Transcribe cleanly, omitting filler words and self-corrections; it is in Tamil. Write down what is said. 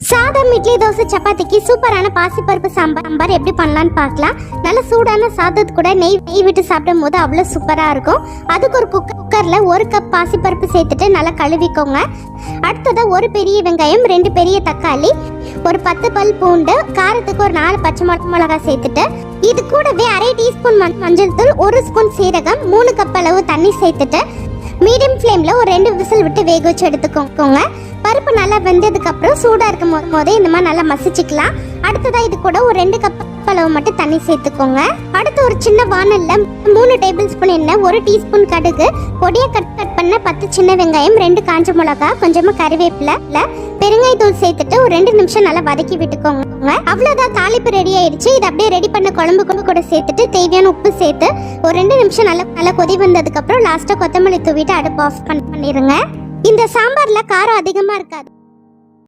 சாதம், இட்லி, தோசை, சப்பாத்திக்கு சூப்பரான பாசிப்பருப்பு சாம்பார் எப்படி பண்ணலான்னு பார்க்கலாம். நல்ல சூடான சாதத்து கூட நெய் விட்டு சாப்பிடும் போது அவ்வளோ சூப்பராக இருக்கும். அதுக்கு ஒரு குக்கரில் 1 கப் பாசிப்பருப்பு சேர்த்துட்டு நல்லா கழுவிக்கோங்க. அடுத்ததாக 1 பெரிய வெங்காயம், 2 பெரிய தக்காளி, ஒரு 10 பல் பூண்டு, காரத்துக்கு ஒரு 4 பச்சை மிளகாய் சேர்த்துட்டு இது கூடவே அரை டீஸ்பூன் மஞ்சள் தூள், 1 ஸ்பூன் சீரகம், 3 கப் அளவு தண்ணி சேர்த்துட்டு மீடியம் ஃப்ளேமில் ஒரு 2 விசில் விட்டு வேக வச்சு எடுத்துக்கோங்க. பருப்பு நல்லா வெந்ததுக்கு அப்புறம் சூடாக இருக்கும் போதே இந்த மாதிரி நல்லா மசிச்சுக்கலாம். அடுத்ததாக இது கூட ஒரு 2 கப் அளவு மட்டும் தண்ணி சேர்த்துக்கோங்க. அடுத்து ஒரு சின்ன வானல்ல 3 டேபிள் ஸ்பூன் எண்ணெய், 1 டீஸ்பூன் கடுகு, பொடியை கட் பண்ண 10 சின்ன வெங்காயம், 2 காஞ்ச மிளகாய், கொஞ்சமாக கறிவேப்பிலை, பெருங்காயத்தூள் சேர்த்துட்டு ஒரு 2 நிமிஷம் நல்லா வதக்கி விட்டுக்கோங்க. அவ்வளோதான், தாளிப்பு ரெடி ஆயிடுச்சு. இது அப்படியே ரெடி பண்ண குழம்பு கூட சேர்த்துட்டு தேவையான உப்பு சேர்த்து ஒரு 2 நிமிஷம் நல்லா கொதி வந்ததுக்கு அப்புறம் லாஸ்ட்டாக கொத்தமல்லி தூவிட்டு அடுப்பு ஆஃப் பண்ணிடுங்க. இந்த சாம்பார்ல காரம் அதிகமாக இருக்காது.